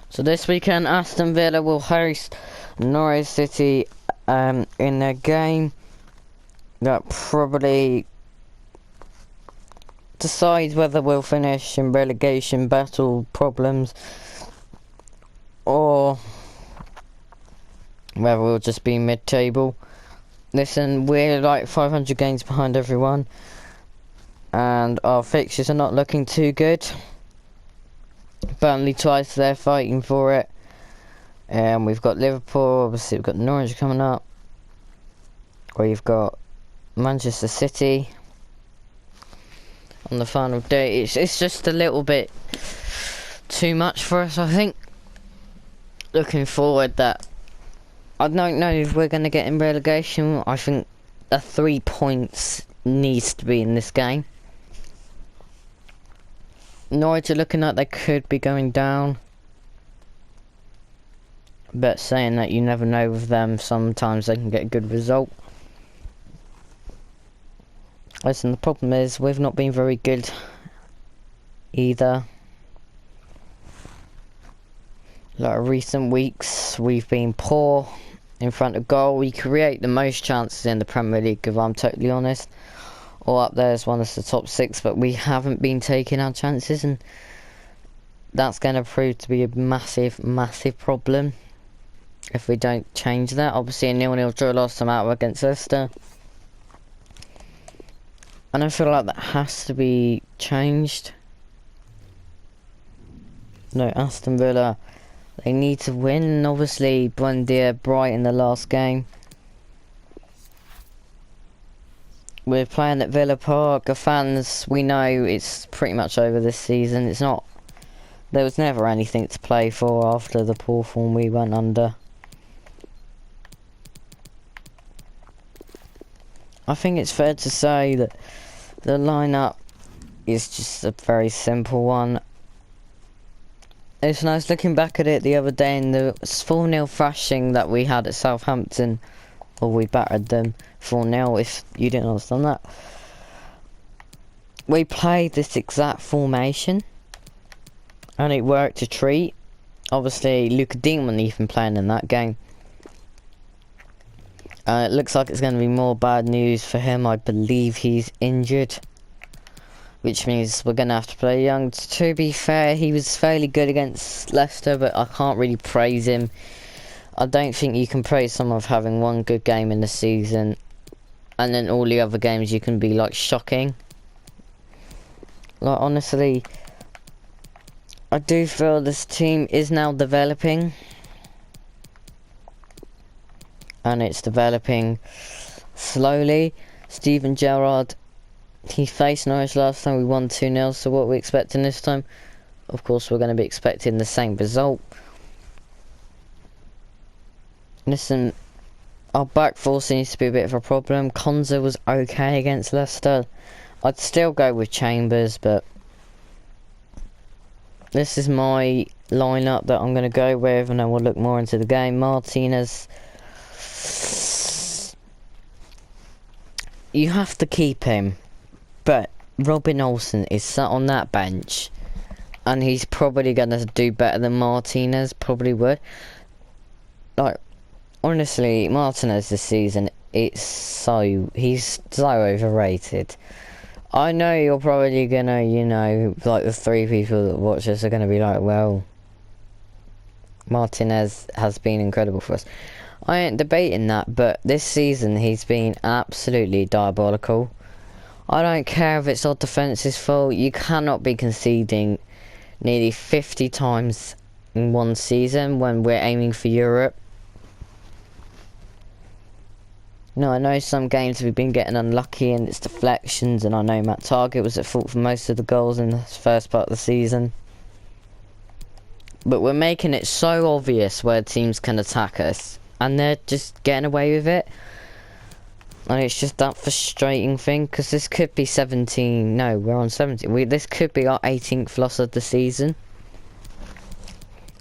So this weekend, Aston Villa will host Norwich City in a game that probably decides whether we'll finish in relegation battle problems or whether we'll just be mid-table. Listen, we're like 500 games behind everyone, and our fixtures are not looking too good. Burnley twice, they're fighting for it. And we've got Liverpool, obviously we've got Norwich coming up. We've got Manchester City on the final day. It's just a little bit too much for us, I think. Looking forward, that I don't know if we're going to get in relegation. I think a 3 points needs to be in this game. Norwich are looking like they could be going down, but saying that, you never know with them. Sometimes they can get a good result. Listen, the problem is we've not been very good either. Like recent weeks, we've been poor in front of goal. We create the most chances in the Premier League, if I'm totally honest. All up there as one of the top 6, but we haven't been taking our chances, and that's going to prove to be a massive, massive problem if we don't change that. Obviously, a 0-0 draw last time out against Aston, and I feel like that has to be changed. No, Aston Villa, they need to win, and obviously Buendia bright in the last game. We're playing at Villa Park. The fans, we know it's pretty much over this season. It's not. There was never anything to play for after the poor form we went under. I think it's fair to say that the lineup is just a very simple one. It's nice looking back at it the other day in the 4-0 thrashing that we had at Southampton. Or we battered them 4-0, if you didn't understand that. We played this exact formation, and it worked a treat. Obviously, Luca Dean wasn't even playing in that game. It looks like it's going to be more bad news for him. I believe he's injured, which means we're going to have to play Young. To be fair, he was fairly good against Leicester, but I can't really praise him. I don't think you can praise someone for having one good game in the season and then all the other games you can be like shocking. Like, honestly, I do feel this team is now developing, and it's developing slowly. Steven Gerrard, he faced Norwich last time, we won 2-0, so what are we expecting this time? Of course we're going to be expecting the same result. Listen, our back four seems to be a bit of a problem. Konza was okay against Leicester. I'd still go with Chambers, but this is my lineup that I'm going to go with, and then we'll look more into the game. Martinez, you have to keep him, but Robin Olsen is sat on that bench, and he's probably going to do better than Martinez probably would. Like, honestly, Martinez this season, he's so overrated. I know you're probably gonna, like the 3 people that watch us are gonna be like, well, Martinez has been incredible for us. I ain't debating that, but this season he's been absolutely diabolical. I don't care if it's our defence's fault. You cannot be conceding nearly 50 times in one season when we're aiming for Europe. No, I know some games we've been getting unlucky and it's deflections, and I know Matt Targett was at fault for most of the goals in the first part of the season. But we're making it so obvious where teams can attack us, and they're just getting away with it. And it's just that frustrating thing, because this could be 17, no, we're on 17. This could be our 18th loss of the season.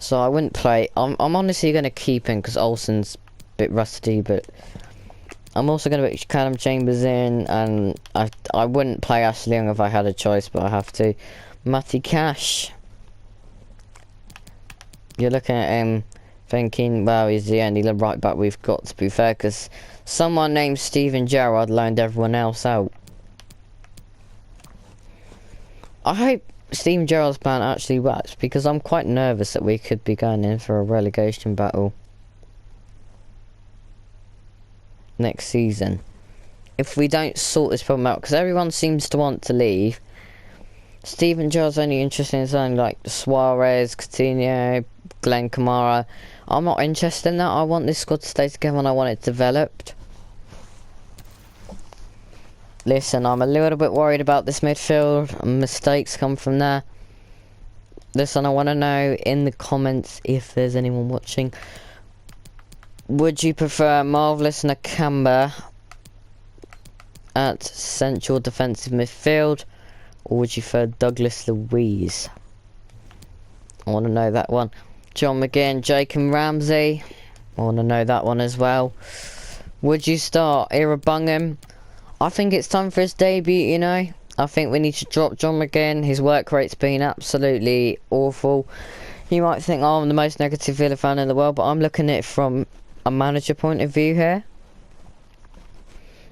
So I wouldn't play, I'm honestly going to keep him because Olsen's a bit rusty, but I'm also going to put Callum Chambers in, and I wouldn't play Ashley Young if I had a choice, but I have to. Matty Cash. You're looking at him thinking, well, he's the only right back we've got, to be fair, because someone named Steven Gerrard loaned everyone else out. I hope Steven Gerrard's plan actually works, because I'm quite nervous that we could be going in for a relegation battle next season if we don't sort this problem out, because everyone seems to want to leave. Steven Gerrard's only interested in something like Suarez, Coutinho, Glenn Kamara. I'm not interested in that. I want this squad to stay together and I want it developed. Listen, I'm a little bit worried about this midfield. Mistakes come from there. Listen, I want to know in the comments, if there's anyone watching, would you prefer Marvellous Nakamba at central defensive midfield, or would you prefer Douglas Luiz? I want to know that one. John McGinn, Jacob Ramsey. I want to know that one as well. Would you start Irabungam? I think it's time for his debut, you know. I think we need to drop John McGinn. His work rate's been absolutely awful. You might think, oh, I'm the most negative Villa fan in the world, but I'm looking at it from a manager point of view here.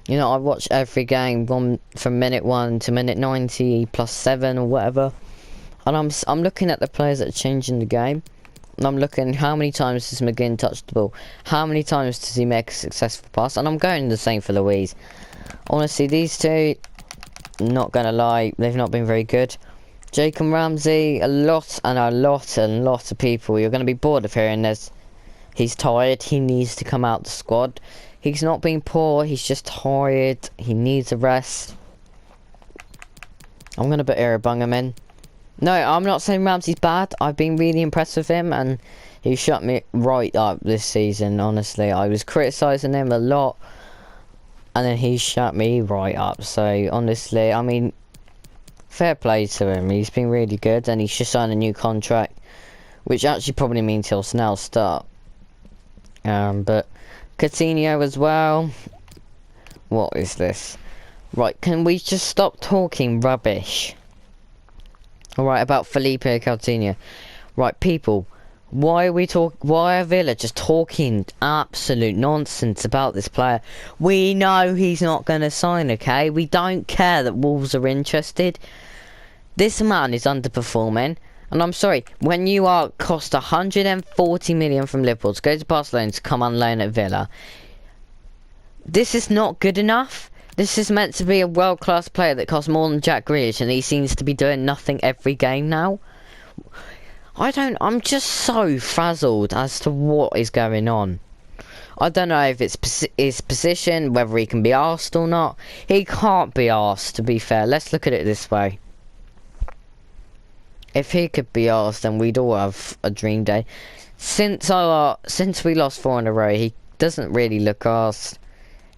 You know, I watch every game from minute 1 to minute 90 plus 7 or whatever. And I'm looking at the players that are changing the game. And I'm looking, how many times does McGinn touch the ball? How many times does he make a successful pass? And I'm going the same for Luiz. Honestly, these two, not gonna lie, they've not been very good. Jacob Ramsey, a lot of people, you're gonna be bored of hearing this. He's tired, he needs to come out the squad. He's not being poor, he's just tired, he needs a rest. I'm gonna put Irabungam in. No, I'm not saying Ramsey's bad. I've been really impressed with him and he shut me right up this season, honestly. I was criticising him a lot and then he shut me right up. So, honestly, I mean, fair play to him. He's been really good and he's just signed a new contract, which actually probably means he'll now start. But Coutinho as well. What is this? Right, can we just stop talking rubbish? Alright, about Felipe Coutinho. Right, people, why are Villa just talking absolute nonsense about this player? We know he's not going to sign, okay? We don't care that Wolves are interested. This man is underperforming. And I'm sorry, when you are cost 140 million from Liverpool to go to Barcelona to come on loan at Villa, this is not good enough. This is meant to be a world-class player that costs more than Jack Grealish, and he seems to be doing nothing every game now. I'm just so frazzled as to what is going on. I don't know if it's his position, whether he can be asked or not. He can't be asked, to be fair. Let's look at it this way. If he could be asked, then we'd all have a dream day. Since we lost 4 in a row, he doesn't really look asked.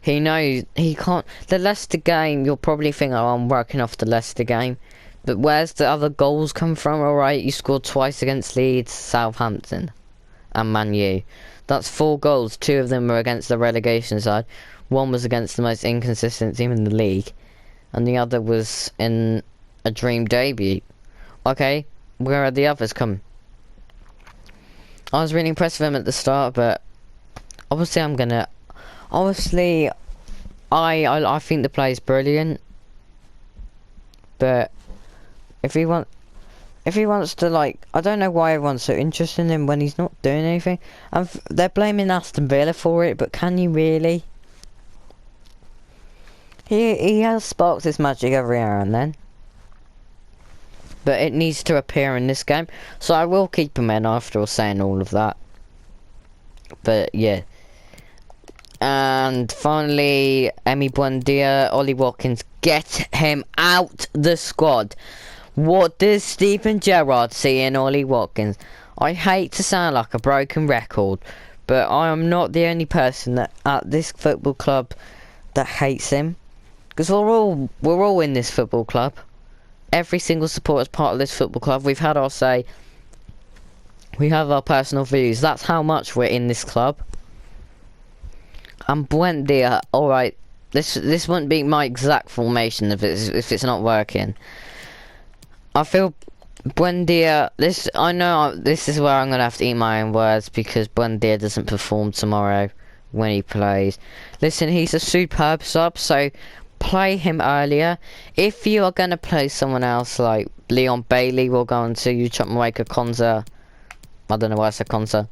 He knows he can't. The Leicester game, you'll probably think, oh, I'm working off the Leicester game. But where's the other goals come from? Alright, you scored twice against Leeds, Southampton, and Man U. That's 4 goals. 2 of them were against the relegation side. 1 was against the most inconsistent team in the league. And the other was in a dream debut. Okay, where are the others come? I was really impressed with him at the start, but obviously I think the play is brilliant, but if he wants to, like, I don't know why everyone's so interested in him when he's not doing anything. And they're blaming Aston Villa for it, but can you really? He has sparked his magic every now and then, but it needs to appear in this game. So I will keep him in after all saying all of that. But yeah. And finally, Emi Buendia, Ollie Watkins, get him out the squad. What does Steven Gerrard see in Ollie Watkins? I hate to sound like a broken record, but I am not the only person that at this football club that hates him. Because we're all in this football club. Every single supporter is part of this football club. We've had our say. We have our personal views. That's how much we're in this club. And Buendia, alright, this wouldn't be my exact formation if it's not working. I feel Buendia, I know this is where I'm gonna have to eat my own words because Buendia doesn't perform tomorrow when he plays. Listen, he's a superb sub, so play him earlier. If you are gonna play someone else like Leon Bailey, we'll go into you Chuckmaker Konza. I don't know why I said Konza.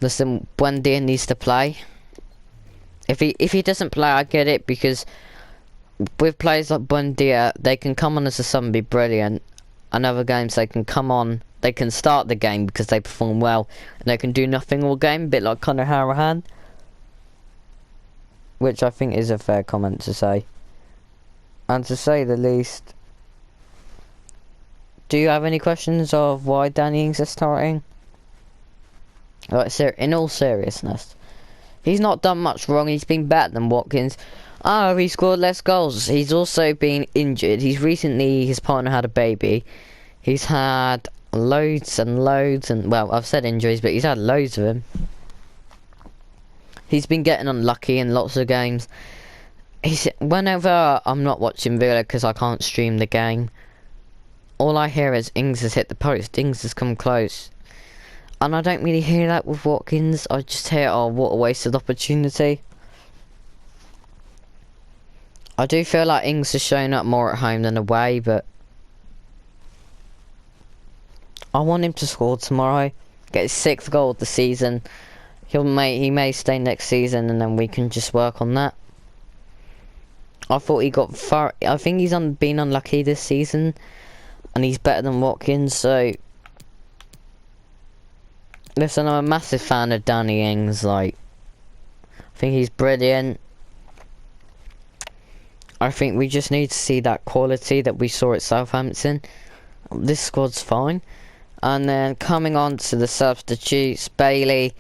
Listen, Buendia needs to play. If he doesn't play, I get it, because with players like Buendia, they can come on as a sub and be brilliant. And other games they can come on, they can start the game because they perform well, and they can do nothing all game, a bit like Conor Harahan. Which I think is a fair comment to say. And to say the least, do you have any questions of why Danny Ings is starting? Like, in all seriousness, he's not done much wrong. He's been better than Watkins. Oh, he scored less goals. He's also been injured. His partner had a baby. He's had loads and loads, and well, I've said injuries, but he's had loads of them. He's been getting unlucky in lots of games. Whenever I'm not watching Villa because I can't stream the game, all I hear is Ings has hit the post. Ings has come close. And I don't really hear that with Watkins. I just hear, oh, what a wasted opportunity. I do feel like Ings has shown up more at home than away, but I want him to score tomorrow. Get his 6th goal of the season. He may stay next season, and then we can just work on that. I thought he got far. I think he's been unlucky this season, and he's better than Watkins. So listen, I'm a massive fan of Danny Ings. Like, I think he's brilliant. I think we just need to see that quality that we saw at Southampton. This squad's fine. And then coming on to the substitutes, Bailey.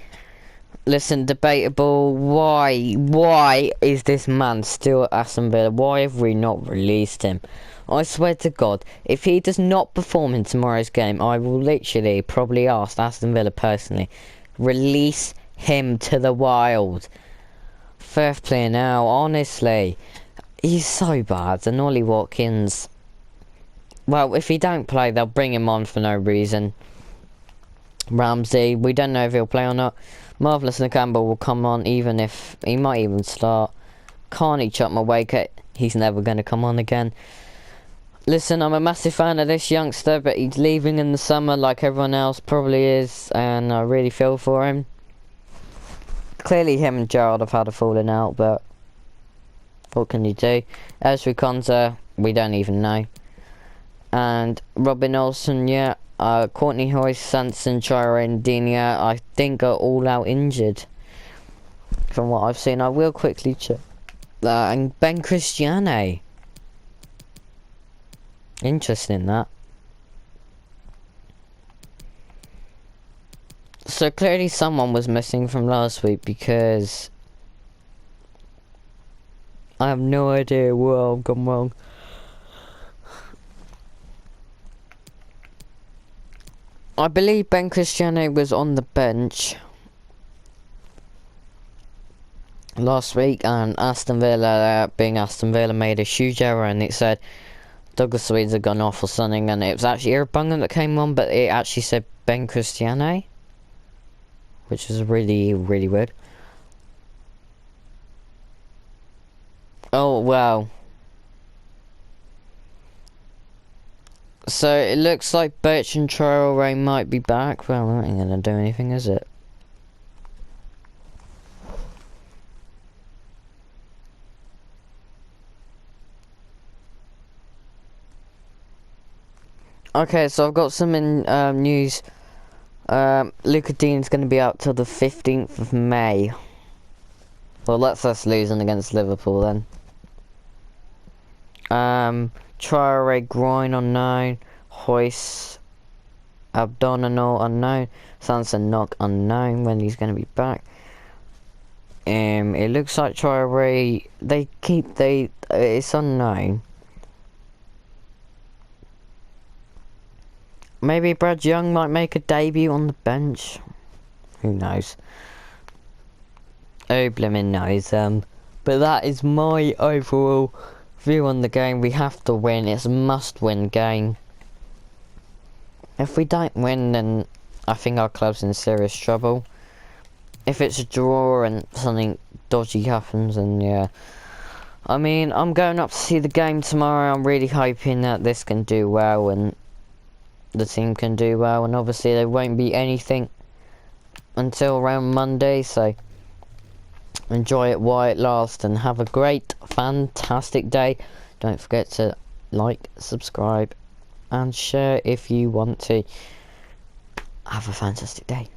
Listen, debatable. Why is this man still at Aston Villa? Why have we not released him? I swear to God, if he does not perform in tomorrow's game, I will literally probably ask Aston Villa personally, release him to the wild. Fair play now, honestly. He's so bad. And Ollie Watkins, well, if he don't play, they'll bring him on for no reason. Ramsey, we don't know if he'll play or not. Marvellous Nakambo will come on, even if he might even start. Carney Chuckmaker, he's never going to come on again. Listen, I'm a massive fan of this youngster, but he's leaving in the summer like everyone else probably is, and I really feel for him. Clearly him and Gerald have had a falling out, but what can you do? Ezri Konza, we don't even know. And Robin Olsen, yeah. Courtney Hoyce, Sanson, Traore and Dinia, I think are all out injured. From what I've seen, I will quickly check. And Ben Cristiane. Interesting, that. So clearly someone was missing from last week, because I have no idea where I've gone wrong. I believe Ben Cristiane was on the bench last week, and Aston Villa, being Aston Villa, made a huge error, and it said Douglas Luiz had gone off or something, and it was actually Irabunga that came on, but it actually said Ben Cristiane, which is really, really weird. Oh, wow. So it looks like Bertrand Traore might be back. Well, that ain't gonna do anything, is it? Okay, so I've got some news. Luca Dean's going to be out till the 15th of May. Well, that's us losing against Liverpool then. Traore groin unknown, Hoyce abdominal unknown, Sanson knock unknown when he's going to be back. It looks like Traore, it's unknown. Maybe Brad Young might make a debut on the bench. Who knows? Oh, blimmin' knows. But that is my overall view on the game. We have to win. It's a must-win game. If we don't win, then I think our club's in serious trouble. If it's a draw and something dodgy happens, then yeah. I mean, I'm going up to see the game tomorrow. I'm really hoping that this can do well and the team can do well. And obviously there won't be anything until around Monday, so enjoy it while it lasts and have a great, fantastic day. Don't forget to like, subscribe and share if you want to. Have a fantastic day.